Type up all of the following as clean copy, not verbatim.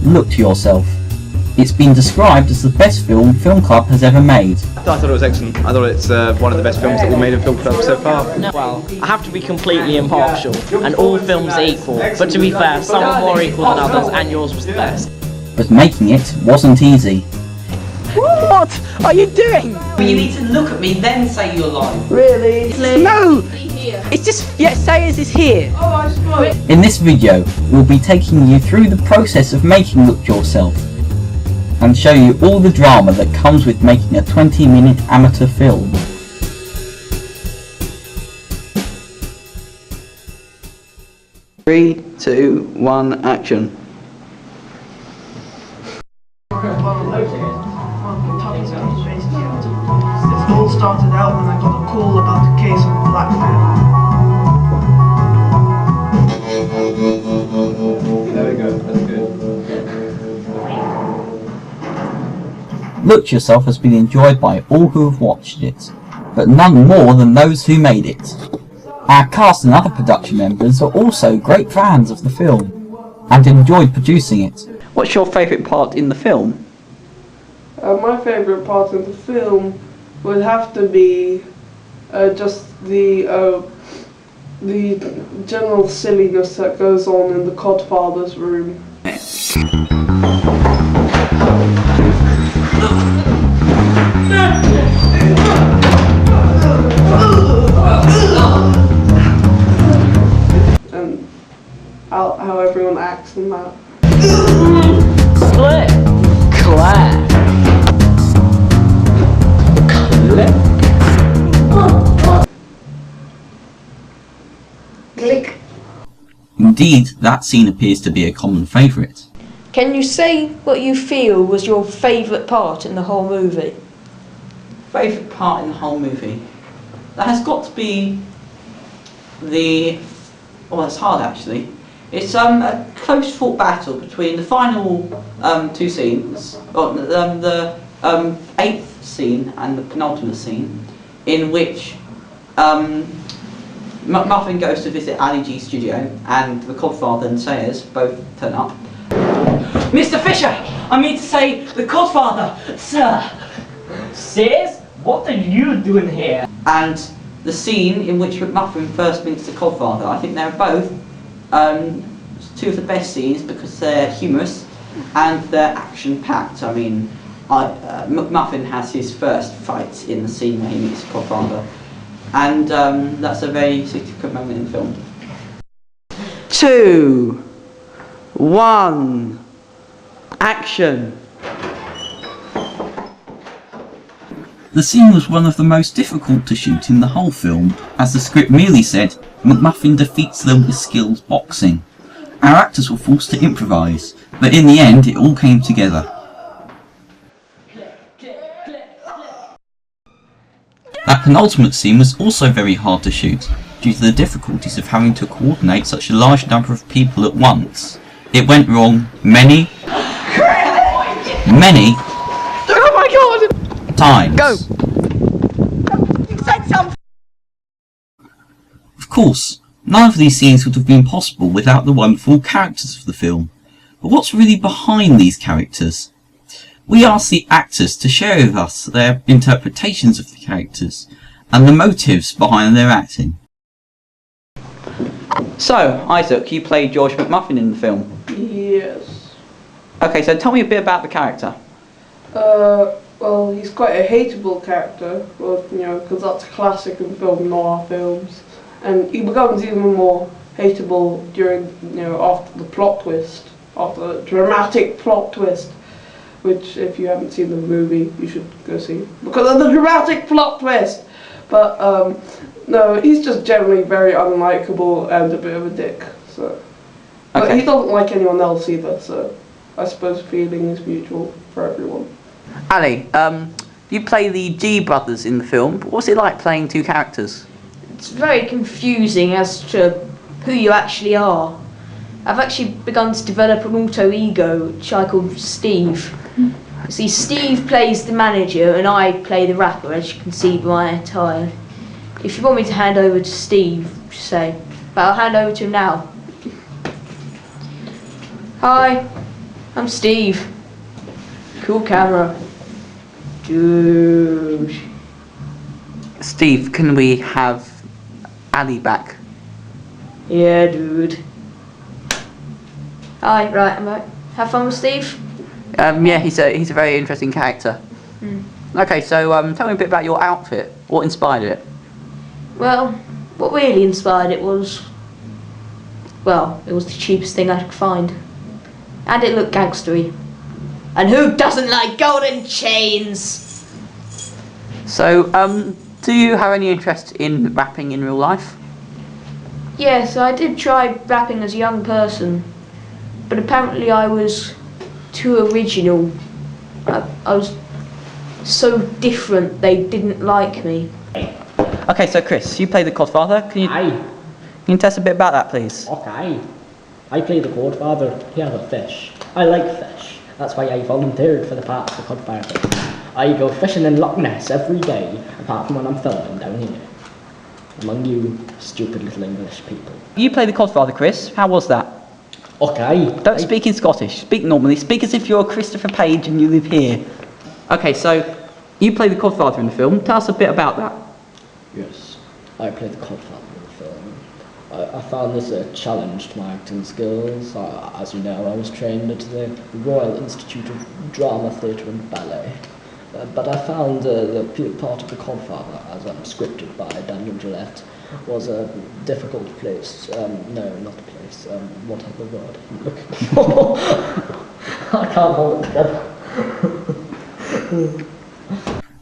Look to Yourself. It's been described as the best film Film Club has ever made. I thought it was excellent. I thought it's one of the best films that we've made in Film Club so far. Well, I have to be completely impartial, and all films are equal, but to be fair, some are more equal than others, and yours was the best. But making it wasn't easy. What are you doing? You need to look at me, then say you're lying. Really? No! It's just, say as it's here. In this video, we'll be taking you through the process of making Look to Yourself, and show you all the drama that comes with making a 20-minute amateur film. Three, two, one, action. It all started out when I got a call about a case of blackmail. There we go, that's good. Look to Yourself has been enjoyed by all who have watched it, but none more than those who made it. Our cast and other production members are also great fans of the film, and enjoyed producing it. What's your favourite part in the film? My favourite part of the film would have to be just the general silliness that goes on in the Godfather's room. And how everyone acts in that. Split! Clap! Click. Indeed, that scene appears to be a common favourite. Can you say what you feel was your favourite part in the whole movie? Favourite part in the whole movie? That has got to be the... Oh, that's hard actually. It's a close fought battle between the final two scenes, or the 8th scene and the penultimate scene, in which McMuffin goes to visit Ali G's studio and the Godfather and Sayers both turn up. Mr. Fisher, I mean to say the Godfather, sir. Sis, what are you doing here? And the scene in which McMuffin first meets the Godfather, I think they're both two of the best scenes because they're humorous and they're action-packed. I mean, McMuffin has his first fight in the scene where he meets the Godfather, and that's a very significant moment in the film. 2, 1, action! The scene was one of the most difficult to shoot in the whole film, as the script merely said, McMuffin defeats them with skilled boxing. Our actors were forced to improvise, but in the end it all came together. That penultimate scene was also very hard to shoot, due to the difficulties of having to coordinate such a large number of people at once. It went wrong many Oh my god! times. Go! Of course, none of these scenes would have been possible without the wonderful characters of the film. But what's really behind these characters? We asked the actors to share with us their interpretations of the characters and the motives behind their acting. So, Isaac, you played George McMuffin in the film. Yes. Okay, so tell me a bit about the character. Well, he's quite a hateable character, well, you know, because that's a classic in film noir films. And he becomes even more hateable during, you know, after the plot twist, after the dramatic plot twist, which, if you haven't seen the movie, you should go see, because of the dramatic plot twist. But, no, he's just generally very unlikable and a bit of a dick, so. But Okay. he doesn't like anyone else either, so I suppose feeling is mutual for everyone. Ali, you play the G brothers in the film, but what's it like playing two characters? It's very confusing as to who you actually are. I've actually begun to develop an alter ego which I call Steve. See, Steve plays the manager and I play the rapper, as you can see by my attire. If you want me to hand over to Steve, just say, but I'll hand over to him now. Hi, I'm Steve. Cool camera. Dude. Steve, can we have Ali back? Yeah, dude. Hi, right, I'm back. Have fun with Steve? Yeah, he's a very interesting character. Okay, so tell me a bit about your outfit. What inspired it? Well, what really inspired it was... Well, it was the cheapest thing I could find. And it looked gangstery. And who doesn't like golden chains? So, do you have any interest in rapping in real life? Yes, I did try rapping as a young person. But apparently I was too original. I was so different they didn't like me. Okay, so Chris, you play the Godfather. Can you tell us a bit about that, please? Okay. I play the Godfather. Here's a fish. I like fish. That's why I volunteered for the part of the Godfather. I go fishing in Loch Ness every day, apart from when I'm filming down here. Among you stupid little English people. You play the Godfather, Chris. How was that? Okay. Don't speak in Scottish. Speak normally. Speak as if you're Christopher Page and you live here. Okay, so you play the Godfather in the film. Tell us a bit about that. Yes, I play the Godfather in the film. I found this a challenge to my acting skills. As you know, I was trained at the Royal Institute of Drama, Theatre and Ballet. But I found the part of the Godfather, as scripted by Daniel Gillette, was a difficult place. No, not a place. What other word are you looking for? I can't hold it.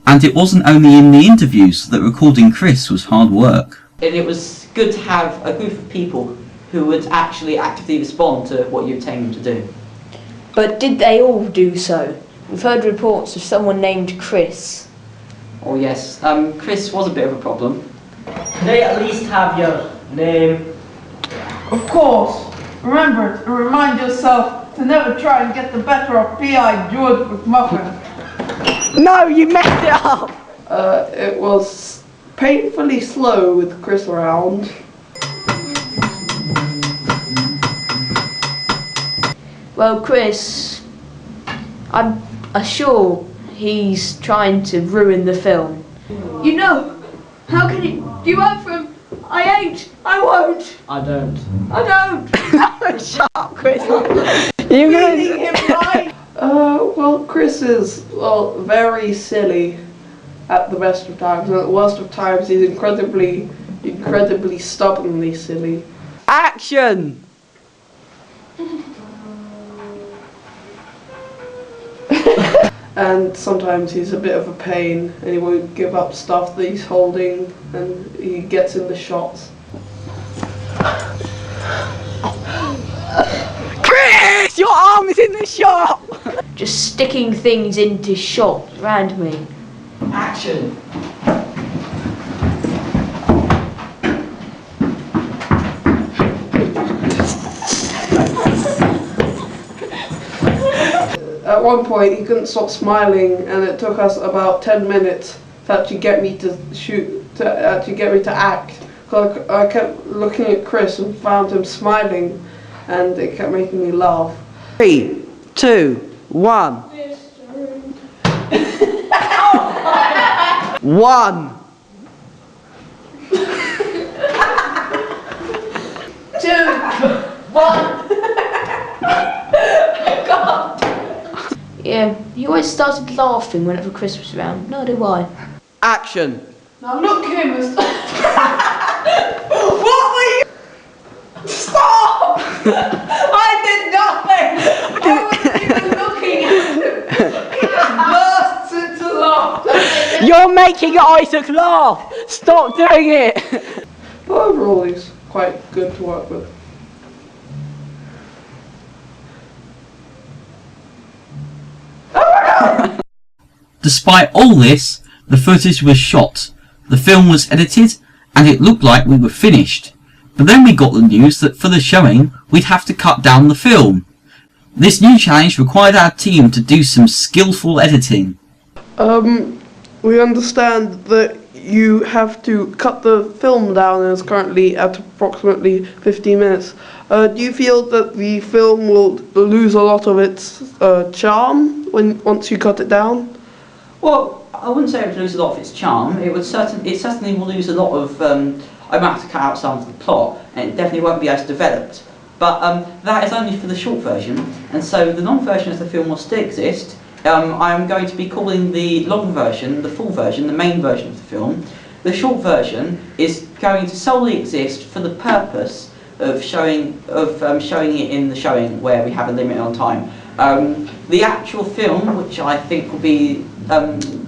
And it wasn't only in the interviews that recording Chris was hard work. And it was good to have a group of people who would actually actively respond to what you were telling them to do. But did they all do so? We've heard reports of someone named Chris. Oh yes, Chris was a bit of a problem. Can they at least have your name? Of course. Remember it and remind yourself to never try and get the better of P.I. George McMuffin. No, you messed it up! It was painfully slow with Chris around. Well, Chris, I'm sure he's trying to ruin the film. You know, how can you work for him? I ain't, I won't. I don't. I don't. Shut up, Chris. You're Leading him right. Well, Chris is, very silly at the best of times, and at the worst of times he's incredibly stubbornly silly. Action! And sometimes he's a bit of a pain, and he won't give up stuff that he's holding, and he gets in the shots. Chris, your arm is in the shot! Just sticking things into shot around me. Action! At one point he couldn't stop smiling, and it took us about 10 minutes to actually get me to act. Because I kept looking at Chris and found him smiling, and it kept making me laugh. 3, 2, 1. 1. 2, 1. God. Yeah, he always started laughing whenever Chris was around. No idea why. Action! Now look here, Mr. What were you? Stop! I did nothing! I wasn't even looking at him. He just bursts into laughter. You're making Isaac laugh! Stop doing it! But overall he's quite good to work with. Despite all this, the footage was shot, the film was edited, and it looked like we were finished. But then we got the news that for the showing, we'd have to cut down the film. This new challenge required our team to do some skillful editing. We understand that you have to cut the film down, and it's currently at approximately 15 minutes. Do you feel that the film will lose a lot of its charm once you cut it down? Well, I wouldn't say it would lose a lot of its charm. It certainly will lose a lot of. I might have to cut out some of the plot, and it definitely won't be as developed. But that is only for the short version, and so the long version of the film will still exist. I am going to be calling the long version, the full version, the main version of the film. The short version is going to solely exist for the purpose of showing it in the showing where we have a limit on time. The actual film, which I think will be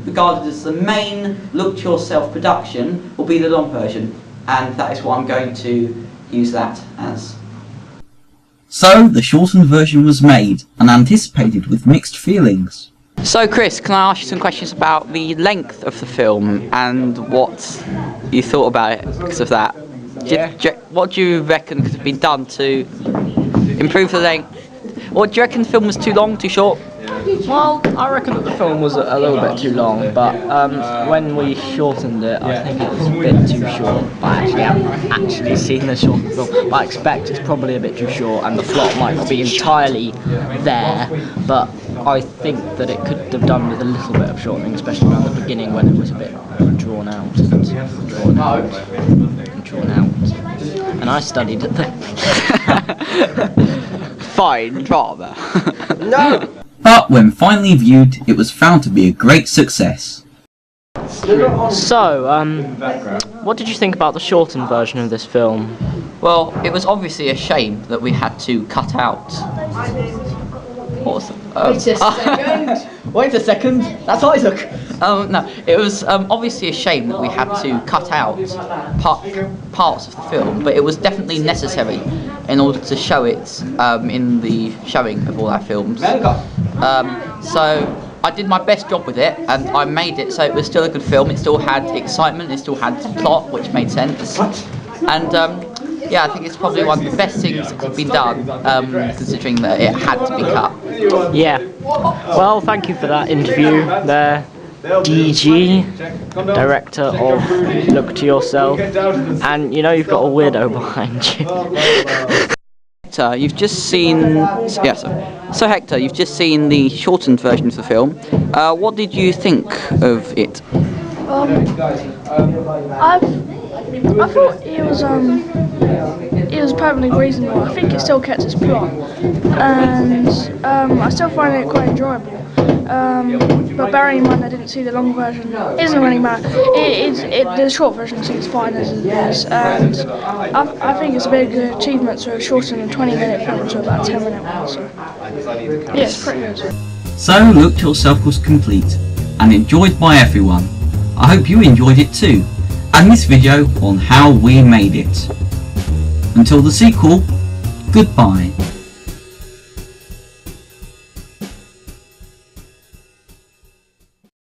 regarded as the main look-to-yourself production, will be the long version, and that is what I'm going to use that as. So, the shortened version was made and anticipated with mixed feelings. So Chris, can I ask you some questions about the length of the film and what you thought about it because of that? What do you reckon could have been done to improve the length? What do you reckon the film was too long, too short? Well, I reckon that the film was a little bit too long, but when we shortened it, I think it was a bit too short. I haven't actually seen the shortened film, but I expect it's probably a bit too short, and the plot might not be entirely there, but I think that it could have done with a little bit of shortening, especially around the beginning when it was a bit drawn out. And I studied at the Fine drama. No! But when finally viewed, it was found to be a great success. So, what did you think about the shortened version of this film? Well, it was obviously a shame that we had to cut out. What was that? Wait a second. Wait a second. That's Isaac. No, it was obviously a shame that we had to cut out parts of the film, but it was definitely necessary in order to show it in the showing of all our films. So I did my best job with it, and I made it so it was still a good film. It still had excitement, it still had plot, which made sense. And yeah, I think it's probably one of the best things that could be done, considering that it had to be cut. Yeah. Well, thank you for that interview there, DG, director of Look to Yourself, and you know you've got a weirdo behind you. Hector, you've just seen... Yes, so Hector, you've just seen the shortened version of the film. What did you think of it? I thought it was perfectly reasonable. I think it still kept its plot, and I still find it quite enjoyable. But bearing in mind I didn't see the long version, it doesn't really matter. The short version seems fine as it is, and I think it's a big achievement to shorten a 20-minute film to about 10-minute one. So yeah, it's pretty good. So, Look to Yourself was complete and enjoyed by everyone. I hope you enjoyed it too, and this video on how we made it. Until the sequel, goodbye.